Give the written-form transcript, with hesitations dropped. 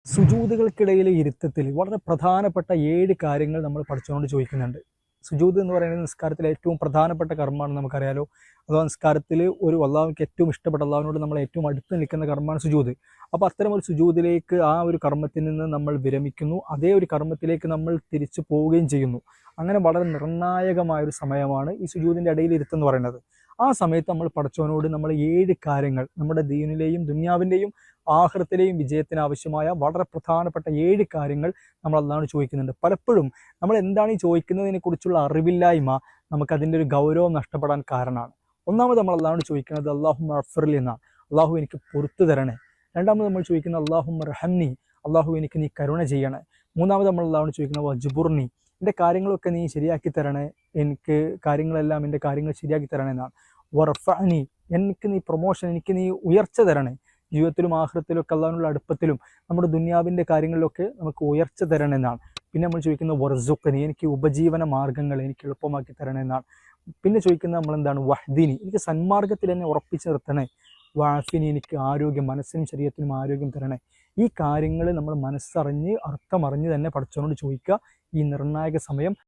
സുജൂദുകൾക്കിടയിലെ ഇരുത്തത്തിൽ വളരെ പ്രധാനപ്പെട്ട 7 കാര്യങ്ങൾ നമ്മൾ പഠിച്ചുകൊണ്ട് ചോദിക്കുന്നുണ്ട്. സുജൂദ് എന്ന് പറയുന്നത് നിസ്കാരത്തിലെ ഏറ്റവും പ്രധാനപ്പെട്ട കർമ്മമാണെന്ന് നമുക്കറിയാലോ. അഥവാ നിസ്കാരത്തിൽ ഒരു അള്ളാഹുവിക്ക് ഏറ്റവും ഇഷ്ടപ്പെട്ട അള്ളാഹുവിനോട് നമ്മൾ ഏറ്റവും അടുത്ത് നിൽക്കുന്ന കർമ്മമാണ് സുജൂദ്. അപ്പോൾ അത്തരം ഒരു സുജൂദിലേക്ക് ആ ഒരു കർമ്മത്തിൽ നിന്ന് നമ്മൾ വിരമിക്കുന്നു, അതേ ഒരു കർമ്മത്തിലേക്ക് നമ്മൾ തിരിച്ചു പോവുകയും ചെയ്യുന്നു. അങ്ങനെ വളരെ നിർണായകമായൊരു സമയമാണ് ഈ സുജൂദിൻ്റെ ഇടയിൽ ഇരുത്തെന്ന് പറയുന്നത്. ആ സമയത്ത് നമ്മൾ പടച്ചവനോട് നമ്മൾ 7 കാര്യങ്ങൾ, നമ്മുടെ ദീനിലെയും ദുനിയാവിൻ്റെയും ആഖിറത്തിലെയും വിജയത്തിന് ആവശ്യമായ വളരെ പ്രധാനപ്പെട്ട 7 കാര്യങ്ങൾ നമ്മൾ അള്ളാഹുവിനോട് ചോദിക്കുന്നുണ്ട്. പലപ്പോഴും നമ്മൾ എന്താണ് ഈ ചോദിക്കുന്നതിനെ കുറിച്ചുള്ള അറിവില്ലായ്മ നമുക്കതിൻ്റെ ഒരു ഗൗരവം നഷ്ടപ്പെടാൻ കാരണമാണ്. ഒന്നാമത് നമ്മൾ അള്ളാഹുവിനോട് ചോദിക്കുന്നത് അല്ലാഹുമ്മ അഗ്ഫിർലി എന്നാണ്. അള്ളാഹു എനിക്ക് പൊറുത്തു തരണേ. രണ്ടാമത് നമ്മൾ ചോദിക്കുന്നത് അല്ലാഹുമ്മ റഹംനി, അള്ളാഹു എനിക്ക് നീ കരുണ ചെയ്യണേ. മൂന്നാമത് നമ്മൾ അള്ളാഹുവിനോട് ചോദിക്കുന്നത് വജ്ബുർനി, എൻ്റെ കാര്യങ്ങളൊക്കെ നീ ശരിയാക്കി തരണേ, എനിക്ക് കാര്യങ്ങളെല്ലാം എൻ്റെ കാര്യങ്ങൾ ശരിയാക്കി തരണേ എന്നാണ്. വർഫഅനി, എനിക്ക് നീ പ്രൊമോഷൻ, എനിക്ക് നീ ഉയർച്ച തരണേ. ജീവിതത്തിലും ആഖിറത്തിലും ഒക്കെ അള്ളാഹുവിനുള്ള അടുപ്പത്തിലും നമ്മുടെ ദുനിയാവിൻ്റെ കാര്യങ്ങളിലൊക്കെ നമുക്ക് ഉയർച്ച തരണമെന്നാണ്. പിന്നെ നമ്മൾ ചോദിക്കുന്നത് വർസുഖ്നി, എനിക്ക് ഉപജീവന മാർഗ്ഗങ്ങൾ എനിക്ക് എളുപ്പമാക്കി തരണമെന്നാണ്. പിന്നെ ചോദിക്കുന്നത് നമ്മളെന്താണ് വഹ്ദിനി, എനിക്ക് സന്മാർഗത്തിൽ എന്നെ ഉറപ്പിച്ച് നിർത്തണേ. വാഫിനി, എനിക്ക് ആരോഗ്യം, മനസ്സിനും ശരീരത്തിനും ആരോഗ്യം തരണേ. ഈ കാര്യങ്ങൾ നമ്മൾ മനസ്സറിഞ്ഞ് അർത്ഥമറിഞ്ഞ് തന്നെ പഠിച്ചവനോട് ചോദിക്കുക ഈ നിർണായക സമയം.